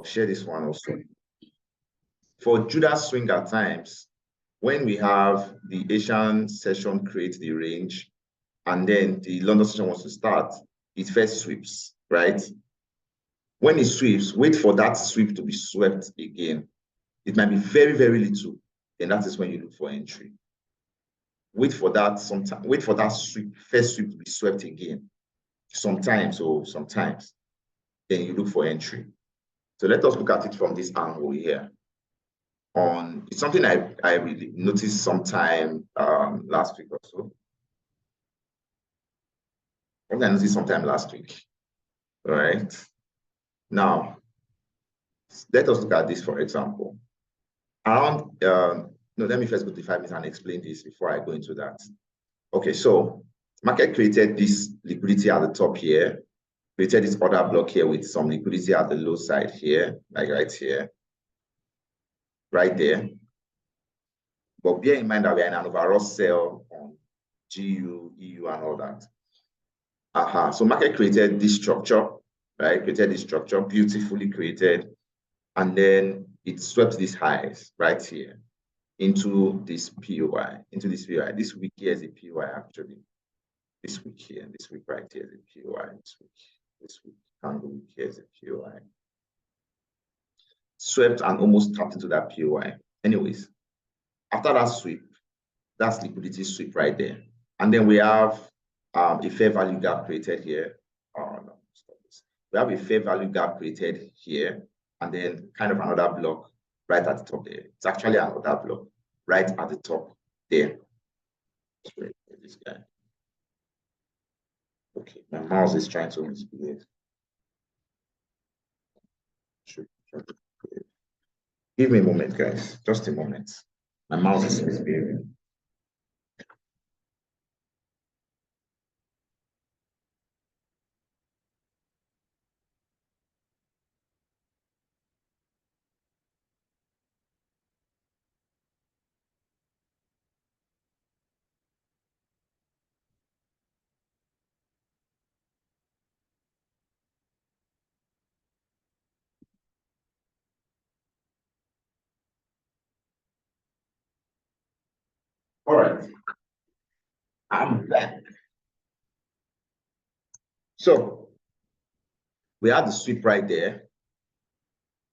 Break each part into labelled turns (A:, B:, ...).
A: share this one also. For Judas swing at times, when we have the Asian session create the range, and then the London session wants to start, it first sweeps, right? When it sweeps, wait for that sweep to be swept again. It might be very, very little. Then that is when you look for entry. Wait for that sometime. Wait for that sweep, first sweep to be swept again. Sometimes. Then you look for entry. So let us look at it from this angle here. It's something I really noticed sometime last week or so. Something I noticed sometime last week. All right. Now, let us look at this, for example. Around, no, let me first go to 5 minutes and explain this before I go into that. Okay, so market created this liquidity at the top here, created this order block here with some liquidity at the low side here, like right here, right there. But bear in mind that we are in an overall sell on GU, EU, and all that. So market created this structure, right? Created this structure, beautifully created. And then it swept these highs right here into this POI, This week here is a POI actually. This week here, this week right here is a POI. This week, candle week here is a POI. Swept and almost tapped into that POI. Anyways, after that sweep, that's liquidity sweep right there. And then we have a fair value gap created here. Oh no, stop this. We have a fair value gap created here, and then kind of another block right at the top there. It's actually another block right at the top there. This guy. Okay, my mouse is trying to misbehave. Give me a moment, guys. Just a moment. My mouse is misbehaving. All right, I'm back. So we had the sweep right there.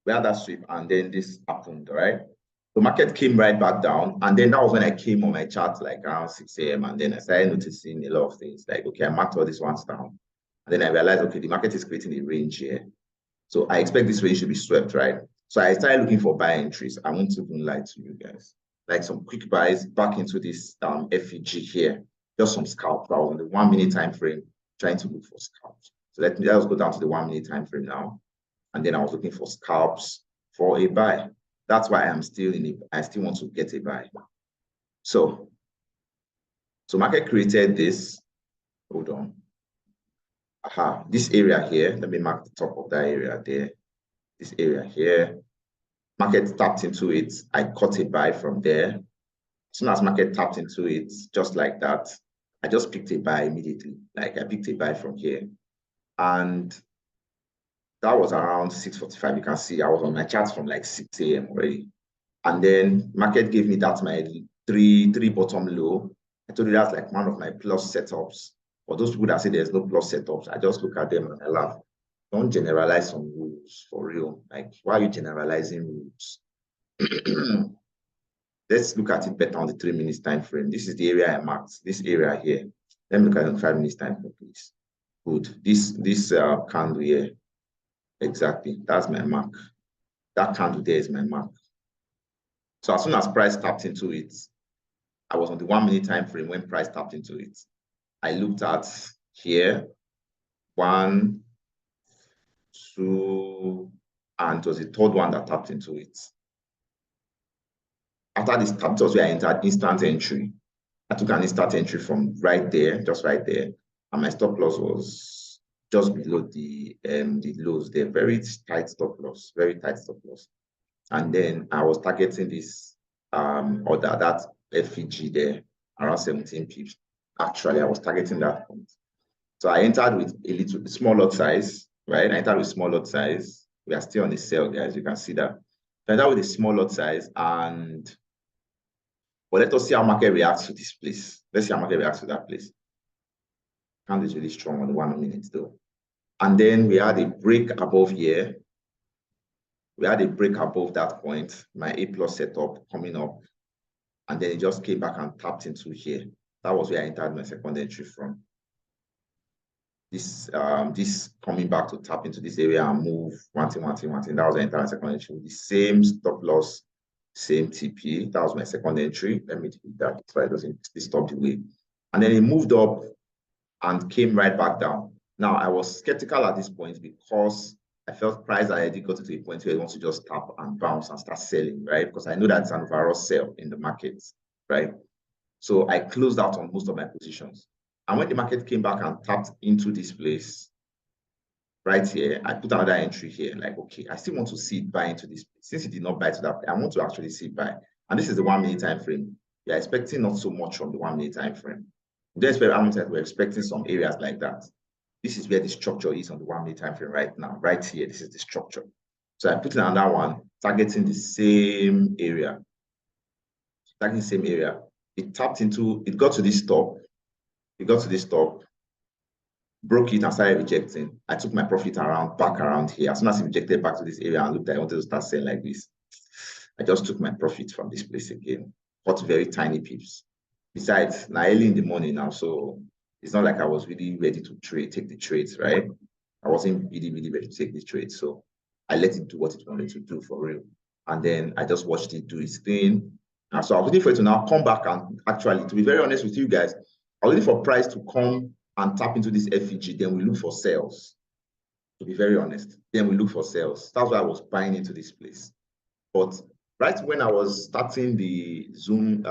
A: We had that sweep, and then this happened, right? The market came right back down, and then that was when I came on my chart like around 6 a.m. and then I started noticing a lot of things like, okay, I marked all these ones down. And then I realized, okay, the market is creating a range here. So I expect this range to be swept, right? So I started looking for buy entries. I won't even lie to you guys. Like some quick buys back into this FEG here, just some scalps. I was on the 1 minute time frame trying to look for scalps. So let us go down to the 1 minute time frame now. And then I was looking for scalps for a buy. That's why I'm still in it. I still want to get a buy. So market created this. Hold on. This area here. Let me mark the top of that area there. This area here. Market tapped into it. I caught a buy from there. As soon as market tapped into it, just like that, I just picked a buy immediately. Like I picked a buy from here. And that was around 6:45. You can see I was on my charts from like 6 a.m. already. And then market gave me that my three bottom low. I told you that's like one of my plus setups. For those people that say there's no plus setups, I just look at them and I laugh. Don't generalize some rules for real. Like, why are you generalizing rules? Let's look at it better on the 3 minutes time frame. This is the area I marked. This area here. Let me look at it on 5 minutes time frame, please. Good. This candle here. Exactly. That's my mark. That candle there is my mark. So as soon as price tapped into it, I was on the 1 minute time frame when price tapped into it. I looked at here, 1, 2, and it was the third one that tapped into it. After this tap, that was where I entered instant entry. I took an instant entry from right there, just right there, and my stop loss was just below the lows there. Very tight stop loss, very tight stop loss. And then I was targeting this order, that FEG there, around 17 pips. Actually, I was targeting that point. So I entered with a small lot size, right? I entered with small lot size. We are still on the sell, guys. You can see that. Find out with a small lot size, and but let us see how market reacts to this place. Let's see how market reacts to that place. Candle is really strong on the 1 minute though. And then we had a break above here. We had a break above that point, my A plus setup coming up. And then it just came back and tapped into here. That was where I entered my second entry from. This coming back to tap into this area and move one thing. That was my entire second entry with the same stop loss, same TP. That was my second entry. Let me do that so it doesn't disturb the way. And then it moved up and came right back down. Now I was skeptical at this point because I felt price already got to a point where it wants to just tap and bounce and start selling, right? Because I know that's an overall sell in the market, right? So I closed out on most of my positions. And when the market came back and tapped into this place, right here, I put another entry here. Like, okay, I still want to see it buy into this place. Since it did not buy to that, I want to actually see it buy. And this is the 1 minute time frame. You're expecting not so much from the 1 minute time frame. We're expecting some areas like that. This is where the structure is on the 1 minute time frame right now. Right here, this is the structure. So I put in another one, targeting the same area. Targeting the same area. It tapped into, it got to this top. It got to this top, broke it and started rejecting. I took my profit back around here. As soon as it rejected back to this area and looked like I wanted to start selling like this, I just took my profit from this place again. Got very tiny pips. Besides, now early in the morning now, so it's not like I was really ready to take the trades, right? I wasn't really ready to take the trades. So I let it do what it wanted to do for real. And then I just watched it do its thing. And so I was waiting for it to now come back and actually, to be very honest with you guys, I was waiting for price to come and tap into this FEG, then we look for sales. To be very honest, then we look for sales. That's why I was buying into this place. But right when I was starting the Zoom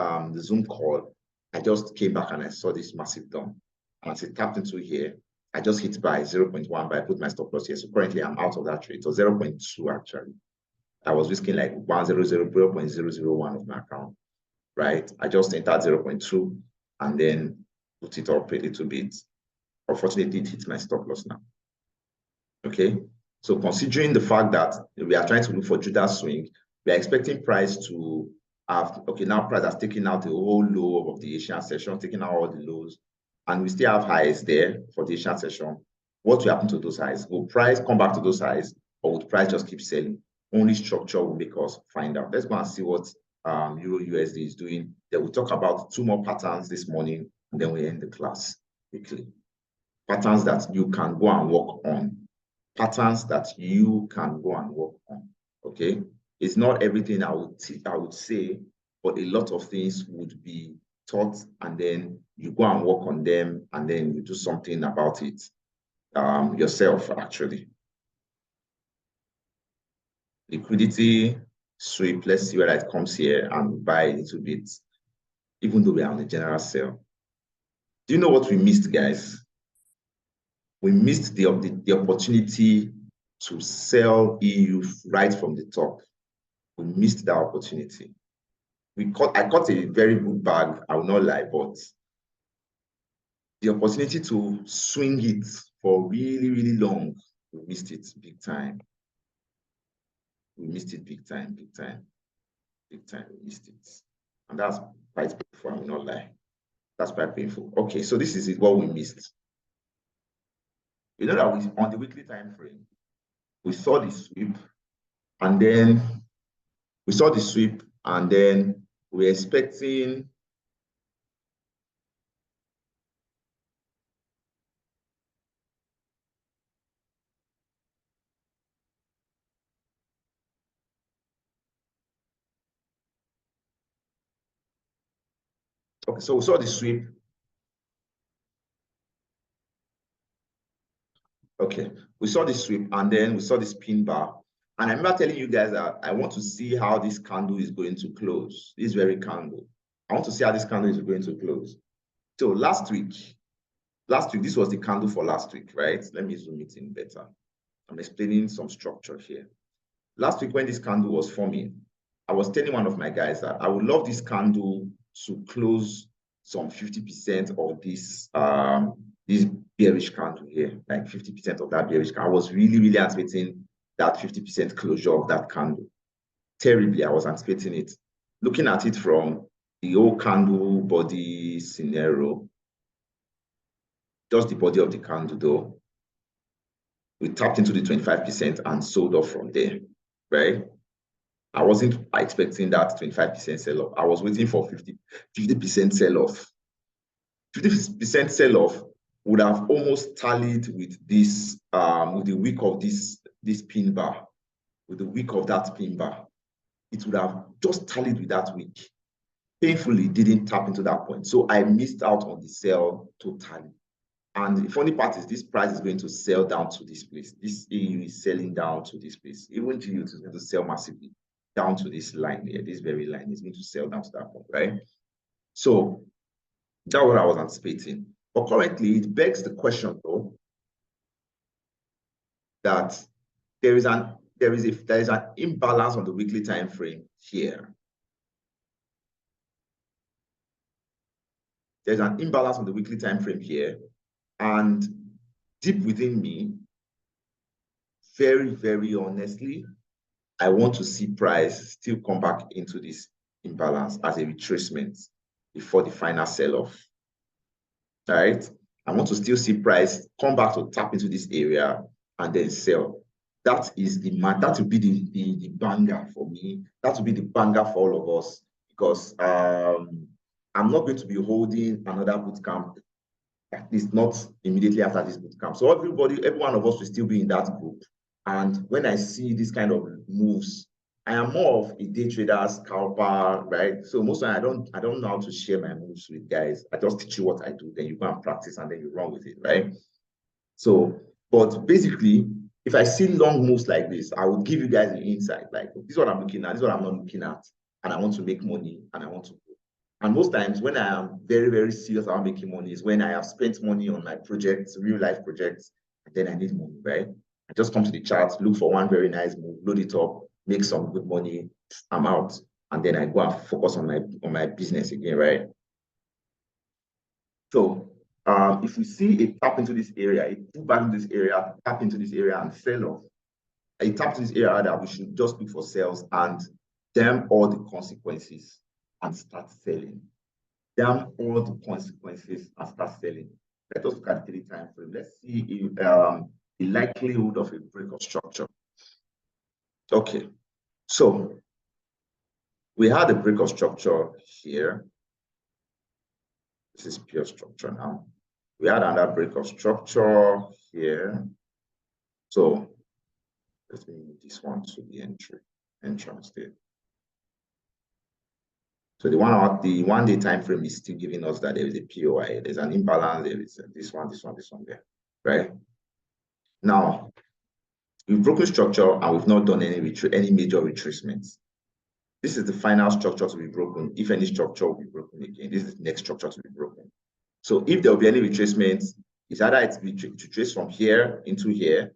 A: call, I just came back and I saw this massive dump. And as it tapped into here, I just hit buy 0.1, but I put my stop loss here. So currently I'm out of that trade. So 0.2 actually. I was risking like 0.001 of my account, right? I just entered 0.2 and then put it up a little bit. Unfortunately, it hit my stop loss now. Okay. So considering the fact that we are trying to look for Judas swing, we are expecting price to have, okay, now price has taken out the whole low of the Asian session, taking out all the lows, and we still have highs there for the Asian session. What will happen to those highs? Will price come back to those highs, or would price just keep selling? Only structure will make us find out. Let's go and see what Euro USD is doing. Then we'll talk about 2 more patterns this morning, and then we end the class quickly. Patterns that you can go and work on. Patterns that you can go and work on. Okay, it's not everything I would say, but a lot of things would be taught, and then you go and work on them, and then you do something about it yourself. Actually, liquidity sweep. Let's see whether it comes here and buy a little bit, even though we are on the general sale. Do you know what we missed, guys? We missed the opportunity to sell EU right from the top. We missed that opportunity. I caught a very good bag, I will not lie, but the opportunity to swing it for really, really long, we missed it big time. We missed it big time. We missed it. And that's quite painful, I will not lie. That's quite painful. Okay, so this is what we missed. You know that on the weekly time frame, we saw the sweep, and then we're expecting okay, so we saw the sweep. Okay, we saw the sweep, and then we saw the spin bar. And I remember telling you guys that I want to see how this candle is going to close. This very candle. I want to see how this candle is going to close. So last week, this was the candle for last week, right? Let me zoom it in better. I'm explaining some structure here. Last week when this candle was forming, I was telling one of my guys that I would love this candle to close some 50% of this this bearish candle here, like 50% of that bearish candle. I was really, really anticipating that 50% closure of that candle. Terribly, I was anticipating it. Looking at it from the old candle body scenario, just the body of the candle though, we tapped into the 25% and sold off from there, right? I wasn't expecting that 25% sell-off. I was waiting for 50% sell-off. 50% sell-off would have almost tallied with this, with the week of this pin bar, with the week of that pin bar. It would have just tallied with that week. Painfully didn't tap into that point. So I missed out on the sell totally. And the funny part is this price is going to sell down to this place. This AU is selling down to this place. Even GU is going to sell massively down to this line here. This very line is going to sell down to that point, right? So that's what I was anticipating. But currently, it begs the question, though, that there is an imbalance on the weekly time frame here. There's an imbalance on the weekly time frame here, and deep within me, very, very honestly, I want to see price still come back into this imbalance as a retracement before the final sell-off. All right, I want to still see price come back to tap into this area and then sell. That is the man. That will be the banger for me. That will be the banger for all of us, because I'm not going to be holding another boot camp, at least not immediately after this boot camp. So every one of us will still be in that group. And when I see this kind of moves, I am more of a day trader, scalper, right? So most of the time I don't know how to share my moves with guys. I just teach you what I do, then you go and practice and then you run with it, right? So, but basically, if I see long moves like this, I will give you guys the insight. Like, this is what I'm looking at, this is what I'm not looking at, and I want to make money and I want to grow. And most times when I am very, very serious about making money is when I have spent money on my projects, real life projects, and then I need money, right? I just come to the chart, look for one very nice move, load it up, make some good money, I'm out. And then I go and focus on my business again, right? So if we see a tap into this area, a pull back into this area, tap into this area and sell off, a tap to this area that we should just look for sales and damn all the consequences and start selling. Damn all the consequences and start selling. Let us look at the 3 time frame. Let's see if, the likelihood of a break of structure. Okay, so we had a break of structure here. This is pure structure now. We had another break of structure here. So let me move this one to the entrance there. So the 1 day time frame is still giving us that there is a POI. There's an imbalance. There is this one there, right? Now, we've broken structure and we've not done any major retracements. This is the final structure to be broken. If any structure will be broken again, this is the next structure to be broken. So if there will be any retracements, it's either it's to trace from here into here,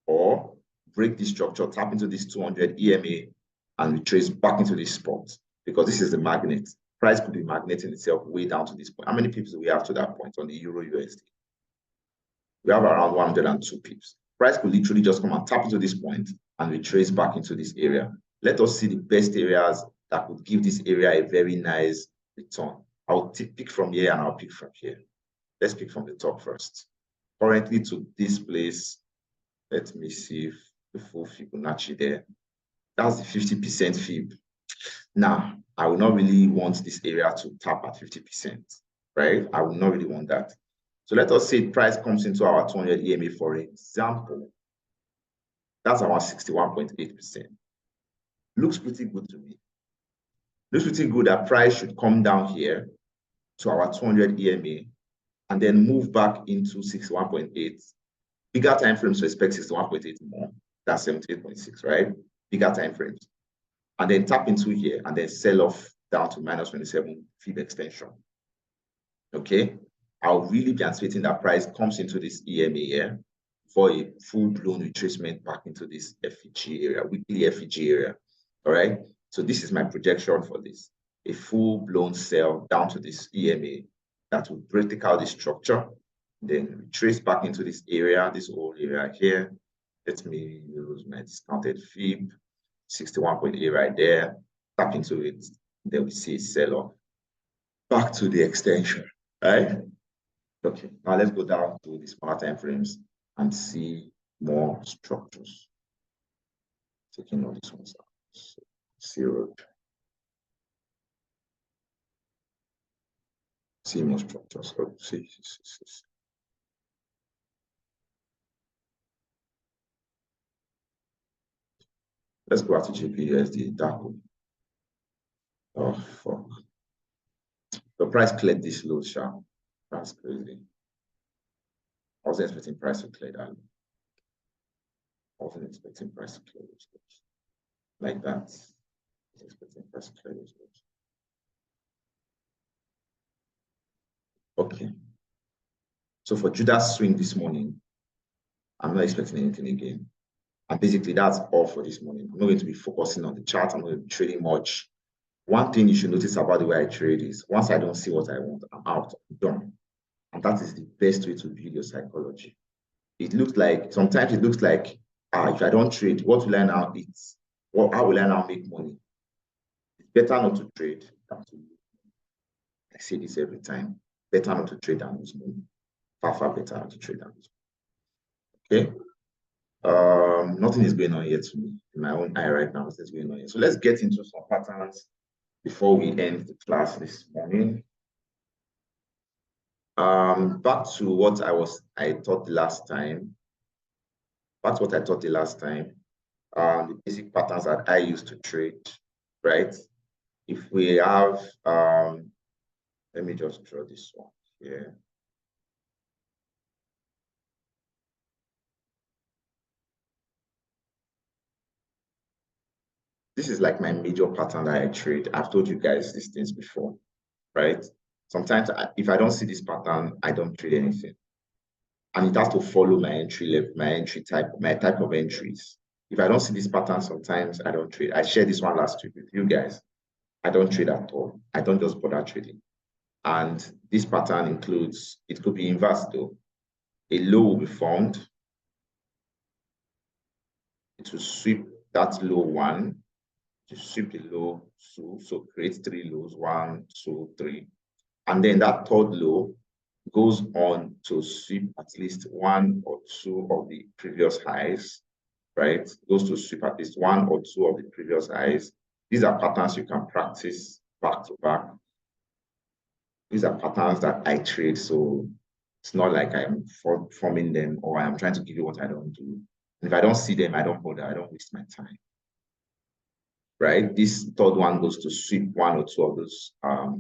A: or break this structure, tap into this 200 EMA, and retrace back into this spot, because this is the magnet. Price could be magneting itself way down to this point. How many pips do we have to that point on the Euro USD? We have around 102 pips. Price could literally just come and tap into this point and retrace back into this area. Let us see the best areas that could give this area a very nice return. I'll pick from here and I'll pick from here. Let's pick from the top first. Currently to this place, let me see if the full Fibonacci there. That's the 50% Fib. Now, I will not really want this area to tap at 50%, right? I will not really want that. So let us say price comes into our 200 EMA, for example. That's our 61.8%. Looks pretty good to me. Looks pretty good that price should come down here to our 200 EMA and then move back into 61.8. Bigger time frames to expect 61.8 more. That's 78.6, right? Bigger time frames. And then tap into here and then sell off down to minus 27 Fib extension. Okay? I'll really be anticipating that price comes into this EMA here for a full-blown retracement back into this FEG area, weekly FEG area. All right? So this is my projection for this. A full-blown sell down to this EMA that will break out the structure, then retrace back into this area, this whole area here. Let me use my discounted fib, 61.8 right there. Tap into it, then we see sell off. Back to the extension, right? Okay, now let's go down to the smaller time frames and see more structures. Taking all these ones out. So, 0. See more structures. Oh, see. Let's go out to GPUSD DACO. Oh, fuck. The price cleared this low, sharp. That's crazy. I wasn't expecting price to clear that. I wasn't expecting price to clear those lows. Like that. I was expecting price to clear those lows. Okay. So for Judas swing this morning, I'm not expecting anything again. And basically, that's all for this morning. I'm not going to be focusing on the chart. I'm not going to be trading much. One thing you should notice about the way I trade is once I don't see what I want, I'm out, I'm done. And that is the best way to build your psychology. It looks like, sometimes it looks like, if I don't trade, what will I now eat? How will I now make money? It's better not to trade than to lose. I say this every time. Better not to trade than lose money. Far, far better not to trade than lose money. Okay? Nothing is going on yet to me in my own eye right now. Nothing's going on yet. So let's get into some patterns before we end the class this morning. Back to what I taught the last time. The basic patterns that I used to trade, right? If we have, let me just draw this one here. This is like my major pattern that I trade. I've told you guys these things before, right? Sometimes if I don't see this pattern, I don't trade anything. And it has to follow my entry level, my type of entries. If I don't see this pattern, sometimes I don't trade. I shared this one last week with you guys. I don't trade at all. I don't just bother trading. And this pattern includes, it could be inverse though. A low will be formed. It will sweep that low one, to sweep the low two, so create 3 lows, 1, 2, 3. And then that third low goes on to sweep at least 1 or 2 of the previous highs, right? Goes to sweep at least 1 or 2 of the previous highs. These are patterns you can practice back to back. These are patterns that I trade, so it's not like I'm forming them or I'm trying to give you what I don't do. And if I don't see them, I don't bother, I don't waste my time. Right? This third one goes to sweep 1 or 2 of those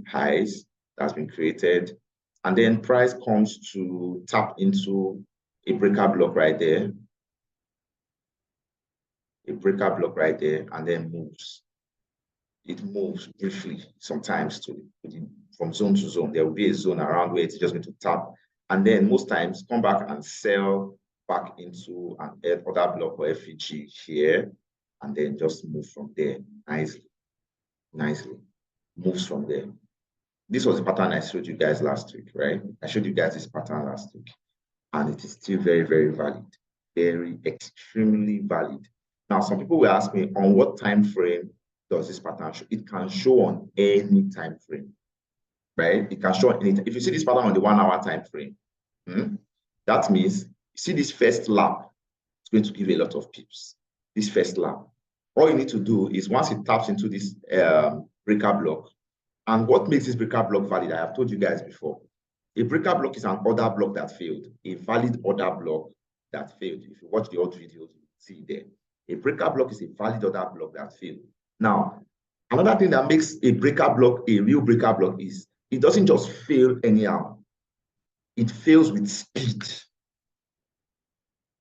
A: highs that's been created. And then price comes to tap into a breaker block right there. A breaker block right there, and then moves. It moves briefly sometimes from zone to zone. There will be a zone around where it's just going to tap. And then most times come back and sell back into an other block or FEG here, and then just move from there nicely. Moves from there. This was the pattern I showed you guys last week, right? I showed you guys this pattern last week, and it is still very, very valid. Very extremely valid. Now, some people will ask me, on what time frame does this pattern show? It can show on any time frame, right? It can show on any time. If you see this pattern on the 1 hour time frame, that means, you see this first lap, it's going to give a lot of pips. This first lap. All you need to do is once it taps into this breaker block, and what makes this breaker block valid, I have told you guys before. A breaker block is an order block that failed, a valid order block that failed. If you watch the old videos, you see there. A breaker block is a valid order block that failed. Now, another thing that makes a breaker block a real breaker block is it doesn't just fail anyhow. It fails with speed,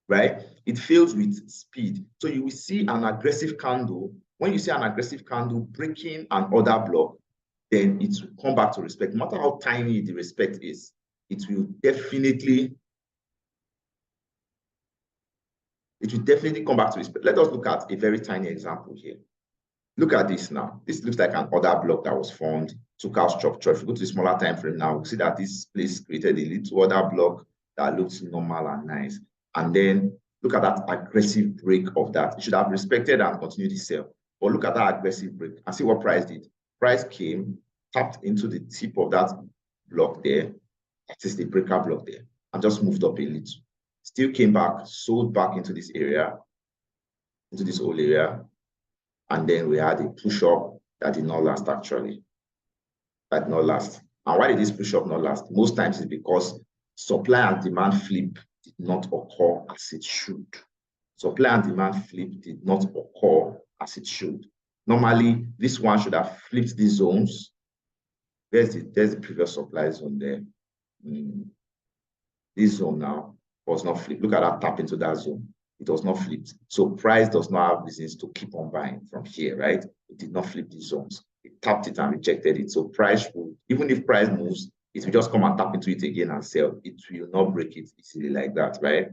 A: right? It fails with speed. So you will see an aggressive candle. When you see an aggressive candle breaking an order block, then it will come back to respect. No matter how tiny the respect is, it will definitely come back to respect. Let us look at a very tiny example here. Look at this now. This looks like an order block that was formed, took out structure. If you go to the smaller time frame now, we'll see that this place created a little order block that looks normal and nice. And then Look at that aggressive break of that. It should have respected and continued the sell. But look at that aggressive break and see what price did. Price came, tapped into the tip of that block there. That is the breaker block there. And just moved up a little. Still came back, sold back into this area, into this whole area. And then we had a push up that did not last actually. That did not last. And why did this push up not last? Most times it's because supply and demand flip did not occur as it should. Supply and demand flip did not occur as it should. Normally, this one should have flipped these zones. There's the previous supply zone there. This zone now was not flipped. Look at that tap into that zone. It was not flipped. So price does not have reasons to keep on buying from here, right? It did not flip these zones. It tapped it and rejected it. So price will, even if price moves, it will just come and tap into it again and sell. It will not break it easily like that, right?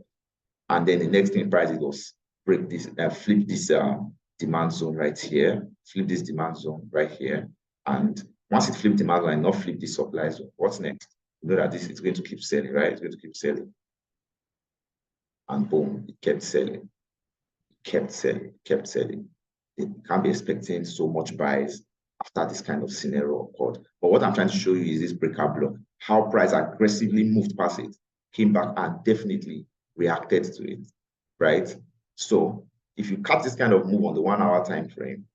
A: And then the next thing price it was break this, flip this demand zone right here, flip this demand zone right here. And once it flipped demand zone and not flip this supply zone, what's next? You know that this is going to keep selling, right? It's going to keep selling. And boom, it kept selling. It kept selling, kept selling. It can't be expecting so much buys after this kind of scenario occurred. But what I'm trying to show you is this breaker block, how price aggressively moved past it, came back and definitely reacted to it, right? So if you catch this kind of move on the 1 hour time frame,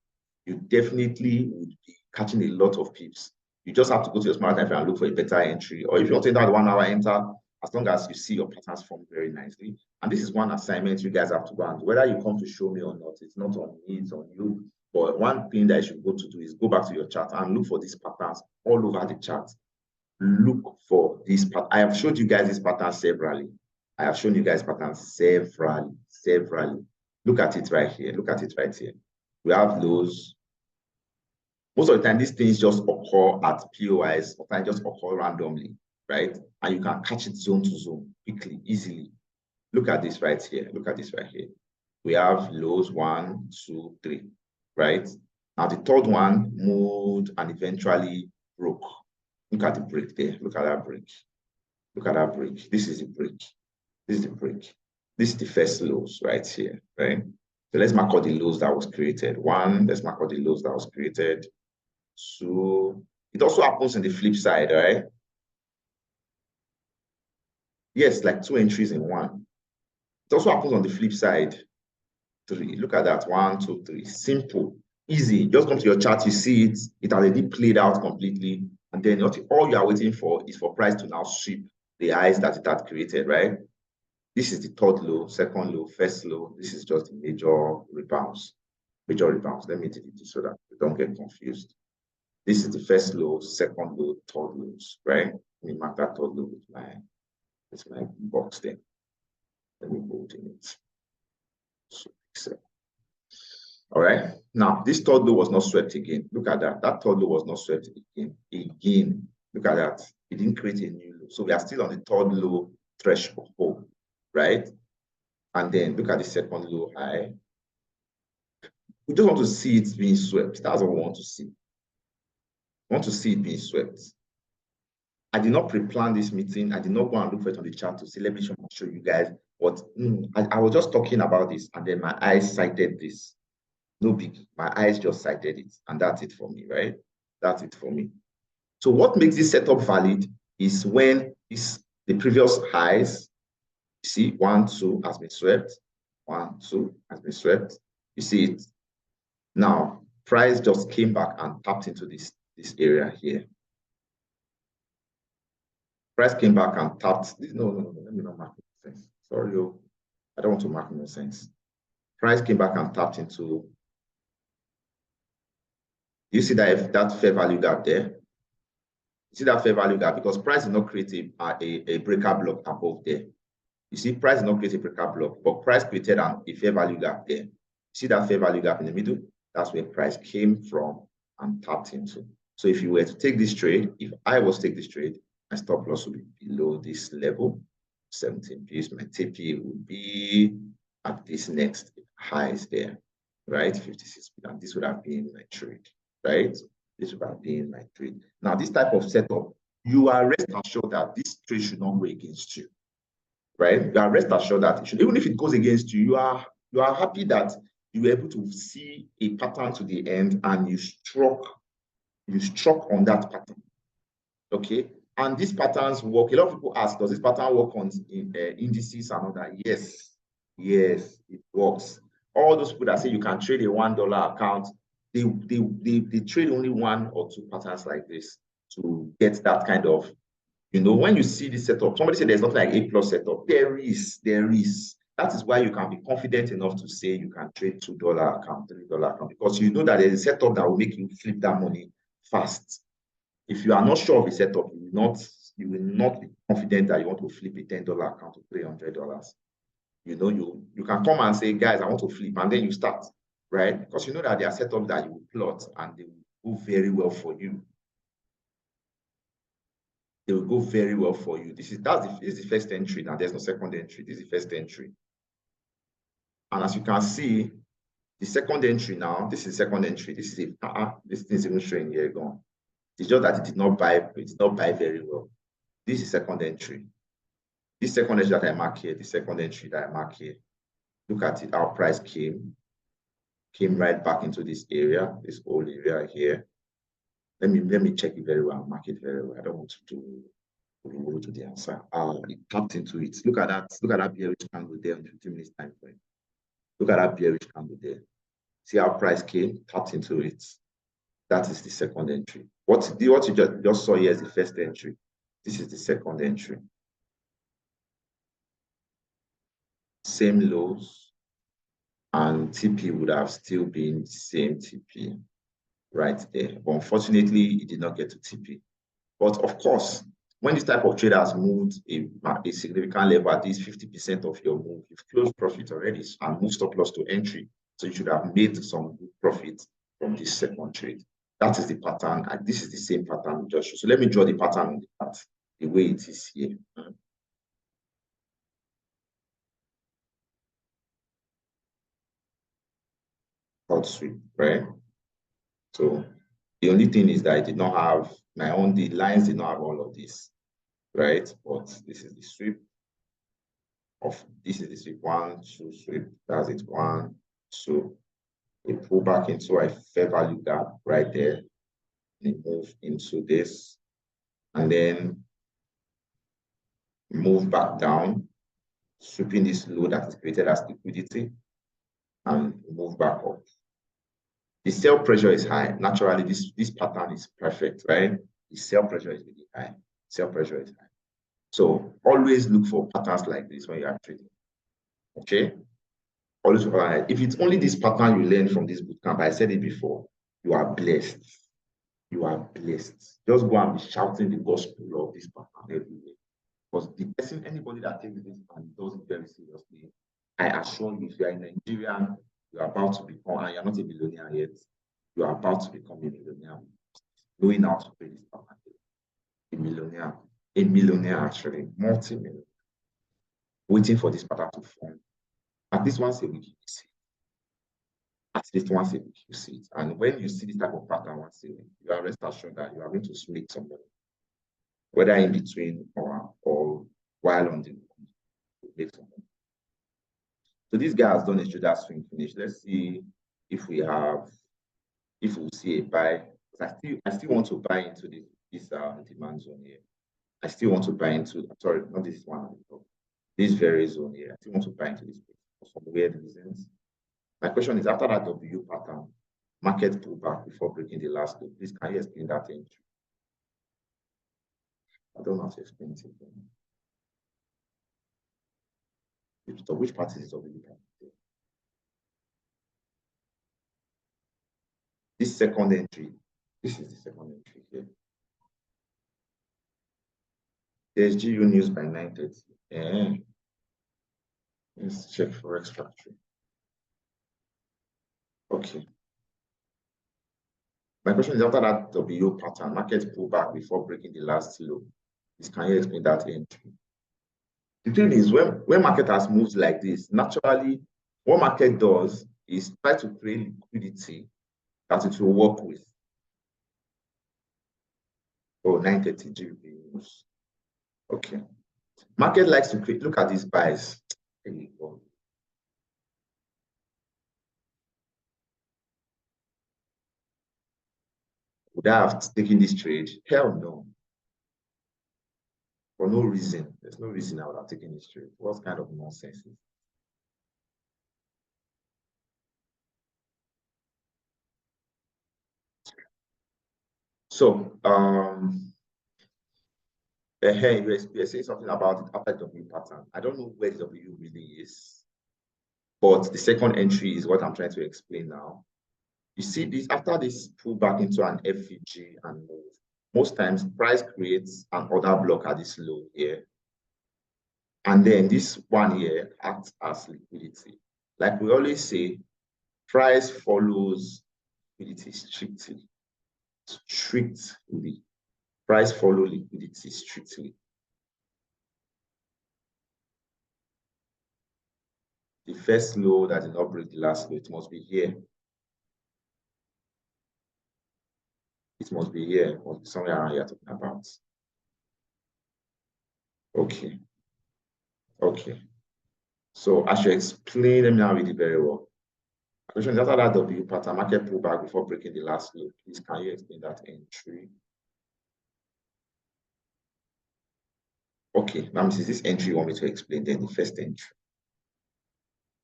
A: you definitely would be catching a lot of pips. You just have to go to your smart time frame and look for a better entry. Or if you want to enter the 1 hour, enter as long as you see your patterns form very nicely. And this is one assignment you guys have to go and do. Whether you come to show me or not, it's not on me, it's on you. But one thing that you should go to do is go back to your chart and look for these patterns all over the chart. Look for these patterns. I have showed you guys these patterns severally. I have shown you guys patterns severally. Look at it right here. Look at it right here. We have lows. Most of the time, these things just occur at POIs, or just occur randomly, right? And you can catch it zone to zone quickly, easily. Look at this right here. Look at this right here. We have lows 1, 2, 3, right? Now the third one moved and eventually broke. Look at the break there. Look at that break. Look at that break. This is the break. This is the break. This is the first lows right here, right? So let's mark all the lows that was created. 1, let's mark all the lows that was created. 2, it also happens in the flip side, right? Yes, like 2 entries in 1. It also happens on the flip side. 3, look at that. 1, 2, 3. Simple, easy. Just come to your chart, you see it. It already played out completely. And then all you are waiting for is for price to now sweep the highs that it had created, right? This is the third low, second low, first low. This is just the major rebounds. Major rebounds. Let me delete it so that you don't get confused. This is the first low, second low, third lows, right? Let me mark that third low with my box there. Let me hold in it. So, all right. Now, this third low was not swept again. Look at that. That third low was not swept again. Look at that. It didn't create a new low. So we are still on the third low threshold, right? And then look at the second low high. We just want to see it being swept. That's what we want to see. We want to see it being swept. I did not pre-plan this meeting. I did not go and look for it on the chart to say, let me show you guys what. I was just talking about this, and then my eyes cited this. No biggie. My eyes just cited it, and that's it for me, right? That's it for me. So what makes this setup valid is when the previous highs, you see, 1, 2 has been swept. 1, 2 has been swept. You see it. Now, price just came back and tapped into this area here. Price came back and tapped. No, let me not mark nonsense. Sorry, I don't want to mark nonsense. Price came back and tapped into. You see that fair value gap there? You see that fair value gap because price did not create a breaker block above there. You see, price did not create a breaker block, but price created a fair value gap there. You see that fair value gap in the middle? That's where price came from and tapped into. So if you were to take this trade, if I was to take this trade, my stop loss would be below this level, 17 pips. My TP would be at this next highs there, right? 56 pips. And this would have been my trade, right? This would have been my trade. Now, this type of setup, you are rest assured that this trade should not go against you. right? You are rest assured that even if it goes against you, you are happy that you were able to see a pattern to the end and you struck on that pattern. Okay, and these patterns work. A lot of people ask, does this pattern work on indices and all that? Yes, it works. All those people that say you can trade a $1 account, they trade only 1 or 2 patterns like this to get that kind of, when you see the setup. Somebody said there's nothing like A+ setup. There is. That is why you can be confident enough to say you can trade $2 account, $3 account, because you know that there's a setup that will make you flip that money fast. If you are not sure of the setup, you will not be confident that you want to flip a $10 account to $300. You can come and say, guys, I want to flip, and then you start, right? Because you know that there are setups that you will plot and they will go very well for you. They will go very well for you. This is the first entry. Now there's no second entry. This is the first entry. And as you can see, the second entry now, this is second entry. This is this thing is even showing here gone. It's just that it did not buy very well. This is second entry. This second entry that I mark here, the second entry that I mark here. Look at it, our price came right back into this area, this whole area here. Let me check it very well, mark it very well. I don't want to go to the answer. It tapped into it. Look at that bearish candle there on 15 minutes time frame. Look at that bearish candle there. See how price came, tapped into it. That is the second entry. What you just saw here is the first entry. This is the second entry. Same lows, and TP would have still been the same TP right there. But unfortunately, it did not get to TP. But of course, when this type of trader has moved a significant level, at least 50% of your move, you've closed profit already and moved stop loss to entry. So you should have made some good profit from this second trade. That is the pattern, and this is the same pattern we just showed. So let me draw the pattern on the chart the way it is here. Hot sweep, right? So the only thing is that I did not have the lines did not have all of this, right? But this is the sweep this is the sweep 1, 2 sweep. That's it, 1, 2. We pull back into a fair value gap right there. We move into this, and then move back down, sweeping this low that is created as liquidity, and move back up. The sell pressure is high. Naturally, this pattern is perfect, right? The sell pressure is really high. Sell pressure is high. So always look for patterns like this when you are trading. Okay? Always look for, if it's only this pattern you learn from this bootcamp, I said it before, you are blessed. You are blessed. Just go and be shouting the gospel of this pattern everywhere. Because anybody that takes this and does it very seriously, I assure you, if you are a Nigerian, you are about to become, and you're not a millionaire yet, you are about to become a millionaire. Knowing how to play this pattern. A millionaire actually, multi-millionaire, waiting for this pattern to form. At least once a week, you see it. At least once a week, you see it. And when you see this type of pattern once a week, you are rest assured that you are going to make some money, whether in between or while on the make some money. So this guy has done a trader swing finish. Let's see if we see a buy. I still want to buy into this demand zone here. I still want to buy into, sorry, not this one, this very zone here. I still want to buy into this for some weird reasons. My question is, after that W pattern, market pullback before breaking the last low, please can you explain that entry? I don't know how to explain it. Which part is W pattern? This second entry, this is the second entry here. There's GU news by 9:30. Let's check FOREX factory. Okay. My question is, after that W pattern, market pullback before breaking the last low. Please can you explain that entry? The thing is, when market has moved like this, naturally, what market does is try to create liquidity that it will work with. Oh, 9:30 GB news. Okay. Market likes to create, look at these buys. There you go. Would I have taken this trade? Hell no. For no reason. There's no reason I would have taken this trade. What kind of nonsense is this? So, hey, you're saying something about it after W pattern. I don't know where the W really is, but the second entry is what I'm trying to explain now. You see this after this pullback into an FVG and move. Most times, price creates an order block at this low here, and then this one here acts as liquidity. Like we always say, price follows liquidity strictly. Strictly. Price follow liquidity strictly. The first low that did not break the last low, it must be here. It must be here, it must be somewhere around here talking about. Okay. Okay. So I should explain, let me now read it very well. Question is after that W pattern, market pullback before breaking the last low. Please, can you explain that entry? Okay, now is this entry you want me to explain, then the first entry.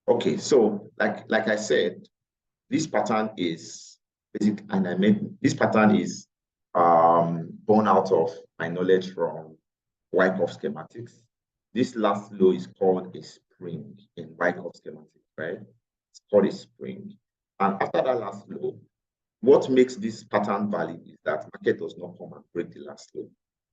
A: Okay, so like I said, this pattern is basic, and I mean this pattern is born out of my knowledge from Wyckoff schematics. This last low is called a spring in Wyckoff schematics, right? It's called a spring. And after that last low, what makes this pattern valid is that market does not come and break the last low.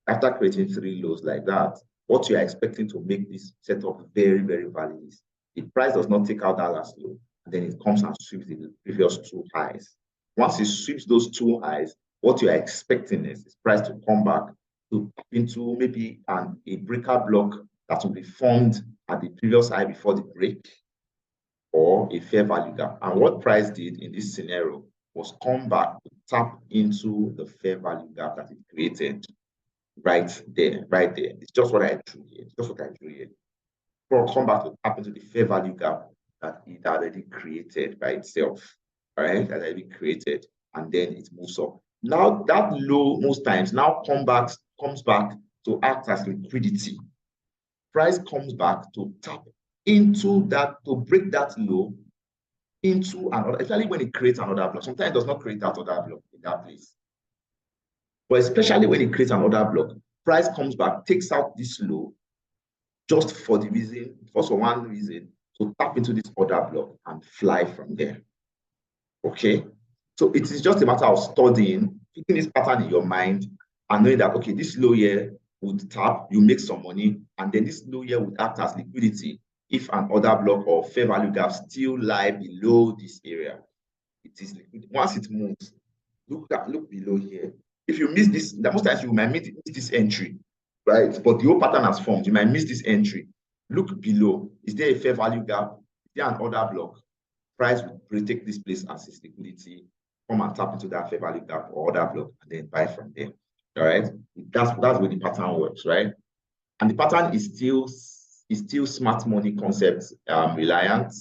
A: After creating 3 lows like that, what you are expecting to make this setup very, very valid is the price does not take out that last low, and then it comes and sweeps the previous 2 highs. Once it sweeps those 2 highs, what you are expecting is price to come back to into maybe a breaker block that will be formed at the previous high before the break, or a fair value gap. And what price did in this scenario was come back to tap into the fair value gap that it created right there, right there. It's just what I drew here. It's just what I drew here. Come back to tap into the fair value gap that it already created by itself, all right? That already created, and then it moves up. Now that low most times now comes back to act as liquidity. Price comes back to tap into that, to break that low into another, especially when it creates another block. Sometimes it does not create that other block in that place. But especially when it creates another block, price comes back, takes out this low just for the reason, just for one reason, to tap into this other block and fly from there. Okay? So it is just a matter of studying, keeping this pattern in your mind and knowing that, okay, this low here would tap, you make some money, and then this low here would act as liquidity if an order block or fair value gap still lie below this area. It is liquid. Once it moves, look below here. If you miss this, most times you might miss this entry, right? But the whole pattern has formed. You might miss this entry. Look below. Is there a fair value gap? Is there an order block? Price will take this place as its liquidity, come and tap into that fair value gap or order block, and then buy from there. All right. That's where the pattern works, right? And the pattern is still smart money concept reliant.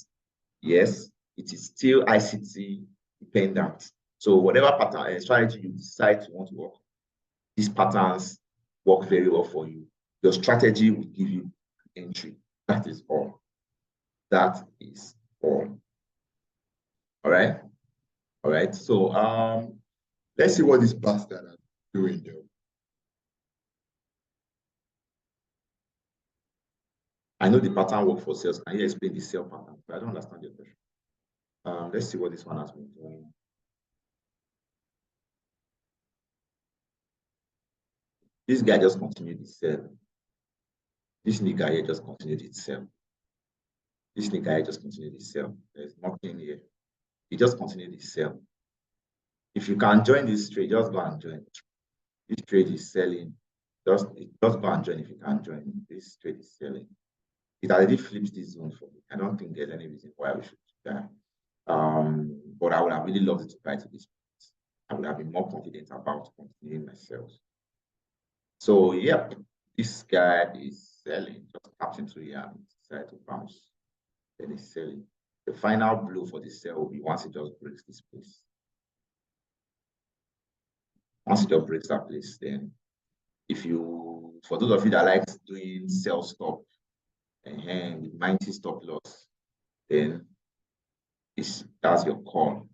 A: Yes, it is still ICT dependent. So whatever pattern and strategy you decide to want to work, these patterns work very well for you. Your strategy will give you an entry. That is all. That is all. All right. All right. So let's see what this bastard is doing though. I know the pattern work for sales. Can you explain the sell pattern? I don't understand your question. Let's see what this one has been doing. This guy just continued the sell. This nigga here just continued the sell. This nigga here just continued the sell. There's nothing here. He just continued the sell. If you can join this trade, just go and join. This trade is selling. Just go and join if you can join. This trade is selling. It already flips this zone for me. I don't think there's any reason why we should do that. But I would have really loved it to buy to this point. I would have been more confident about continuing my sales. So, yep, this guy is selling, just tapped into here and decided to bounce. Then it's selling. The final blow for the sell will be once it just breaks this place. Once it just breaks that place, then if you, for those of you that like doing sell stop and with 90 stop loss, then that's your call.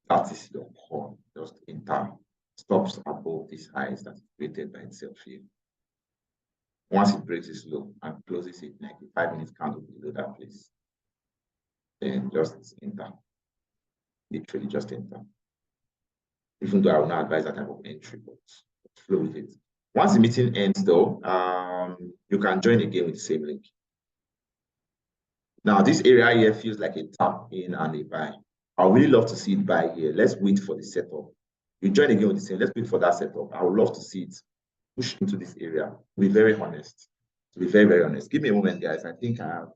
A: That is your call. Just enter stops above these highs that is created by itself here. Once it breaks its low and closes it 95 minutes candle below that place, then just enter. Literally just enter. Even though I will not advise that type of entry, but flow with it. Once the meeting ends, though, you can join again with the same link. Now, this area here feels like a tap in and a buy. I would really love to see it buy here. Let's wait for the setup. You join again with the same. Let's wait for that setup. I would love to see it push into this area. To be very honest. To be very, very honest. Give me a moment, guys. I think I have